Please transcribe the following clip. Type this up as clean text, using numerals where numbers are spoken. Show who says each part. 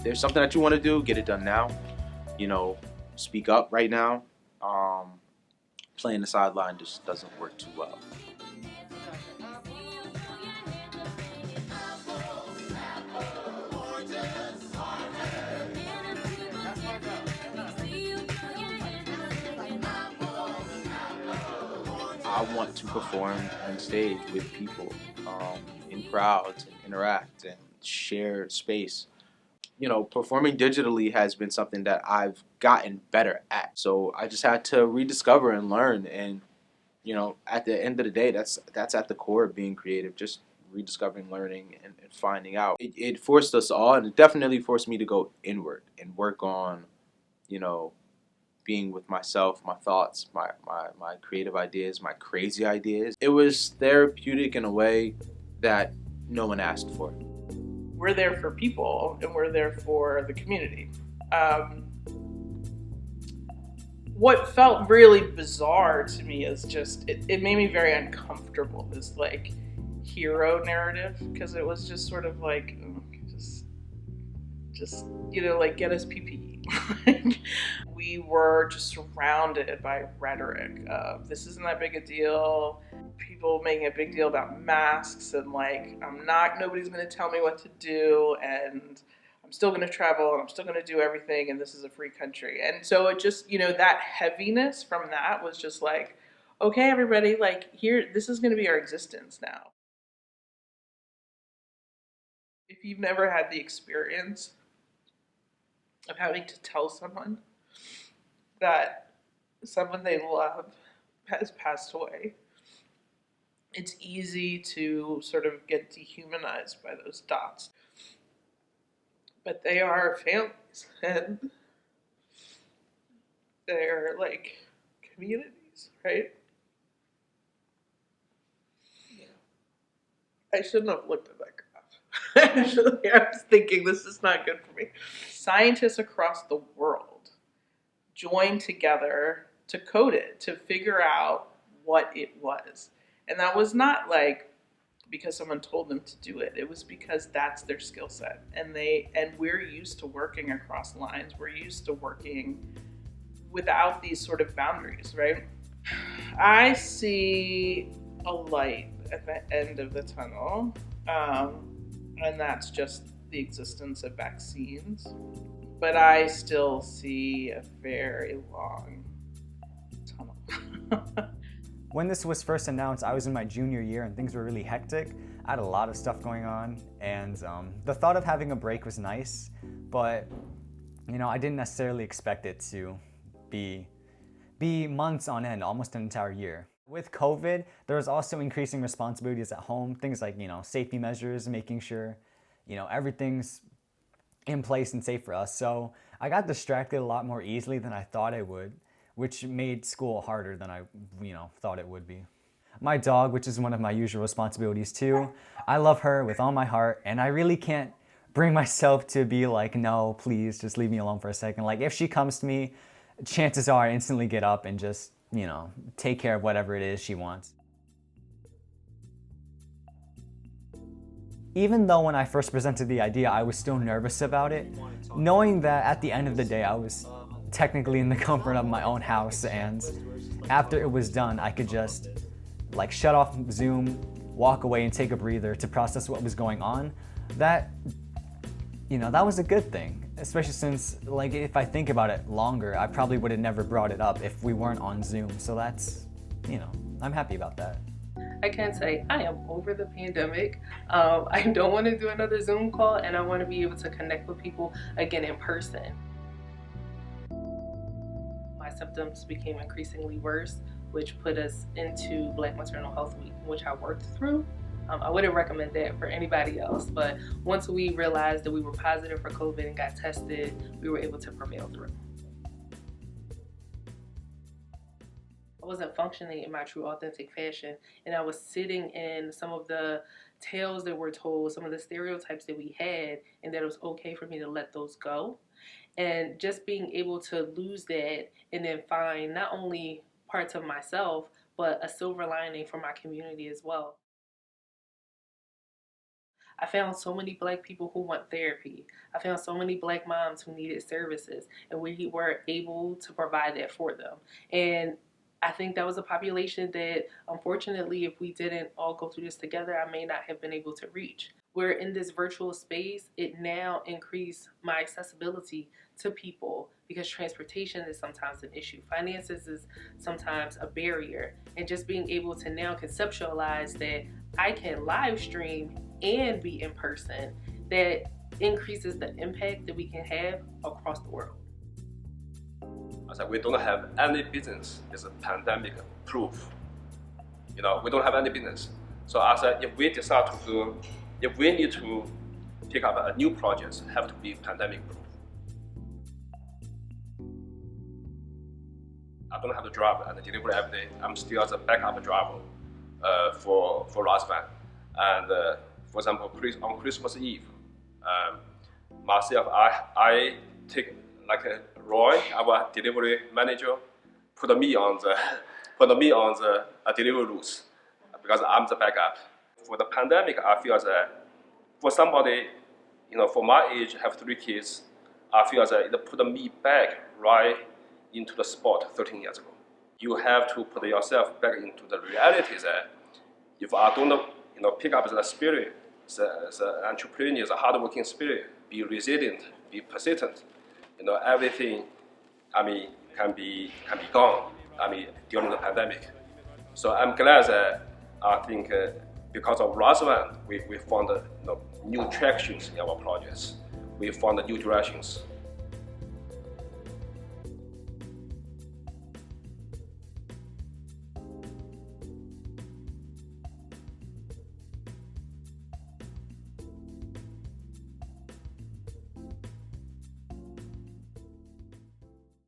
Speaker 1: there's something that you want to do, get it done now. You know, speak up right now. Playing the sideline just doesn't work too well. I want to perform on stage with people, in crowds, and interact and share space. You know, performing digitally has been something that I've gotten better at. So I just had to rediscover and learn. And you know, at the end of the day, that's at the core of being creative. Just rediscovering, learning, and finding out. It forced us all, and it definitely forced me to go inward and work on, you know, being with myself, my thoughts, my creative ideas, my crazy ideas. It was therapeutic in a way that no one asked for.
Speaker 2: We're there for people, and we're there for the community. What felt really bizarre to me is just, it made me very uncomfortable, this like hero narrative, because it was just sort of like, just you know, like, get us PPE. We were just surrounded by rhetoric of, this isn't that big a deal. People making a big deal about masks and like, nobody's gonna tell me what to do, and I'm still gonna travel, and I'm still gonna do everything, and this is a free country. And so it just, you know, that heaviness from that was just like, okay, everybody, like, here, this is gonna be our existence now. If you've never had the experience of having to tell someone that someone they love has passed away, it's easy to sort of get dehumanized by those dots. But they are families, and they're like communities, right? Yeah. I shouldn't have looked at that graph. Actually, I was thinking, this is not good for me. Scientists across the world joined together to code it, to figure out what it was. And that was not like because someone told them to do it. It was because that's their skill set. And we're used to working across lines. We're used to working without these sort of boundaries, right? I see a light at the end of the tunnel, and that's just the existence of vaccines. But I still see a very long tunnel.
Speaker 3: When this was first announced, I was in my junior year and things were really hectic. I had a lot of stuff going on, and the thought of having a break was nice, but you know, I didn't necessarily expect it to be months on end, almost an entire year. With COVID, there was also increasing responsibilities at home, things like, you know, safety measures, making sure, you know, everything's in place and safe for us. So I got distracted a lot more easily than I thought I would, which made school harder than I, you know, thought it would be. My dog, which is one of my usual responsibilities too, I love her with all my heart, and I really can't bring myself to be like, no, please just leave me alone for a second. Like, if she comes to me, chances are I instantly get up and just, you know, take care of whatever it is she wants. Even though when I first presented the idea, I was still nervous about it, knowing that at the end of the day, I was technically in the comfort of my own house, and after it was done, I could just like shut off Zoom, walk away and take a breather to process what was going on. That, you know, that was a good thing, especially since, like, if I think about it longer, I probably would have never brought it up if we weren't on Zoom. So that's, you know, I'm happy about that.
Speaker 4: I can say I am over the pandemic. I don't want to do another Zoom call, and I want to be able to connect with people again in person. My symptoms became increasingly worse, which put us into Black Maternal Health Week, which I worked through. I wouldn't recommend that for anybody else, but once we realized that we were positive for COVID and got tested, we were able to prevail through. I wasn't functioning in my true authentic fashion, and I was sitting in some of the tales that were told, some of the stereotypes that we had, and that it was okay for me to let those go. And just being able to lose that and then find not only parts of myself, but a silver lining for my community as well. I found so many Black people who want therapy. I found so many Black moms who needed services, and we were able to provide that for them. And I think that was a population that, unfortunately, if we didn't all go through this together, I may not have been able to reach. We're in this virtual space, it now increased my accessibility to people because transportation is sometimes an issue. Finances is sometimes a barrier. And just being able to now conceptualize that I can live stream and be in person, that increases the impact that we can have across the world.
Speaker 5: I said, we don't have any business is pandemic proof. We don't have any business. So I said, if we decide to do, if we need to pick up a new project, have to be pandemic proof. I don't have to drive and deliver every day. I'm still as a backup driver for Rasvan. And for example, on Christmas Eve, myself, I take like Roy, our delivery manager, put me on the delivery routes because I'm the backup. For the pandemic, I feel that for somebody, for my age, have 3 kids, I feel that it put me back right into the spot 13 years ago. You have to put yourself back into the reality that if I don't pick up the spirit, the entrepreneur, the hardworking spirit, be resilient, be persistent, everything, can be gone, during the pandemic. So I'm glad that I think because of Rasvan, we found new tractions in our projects. We found new directions.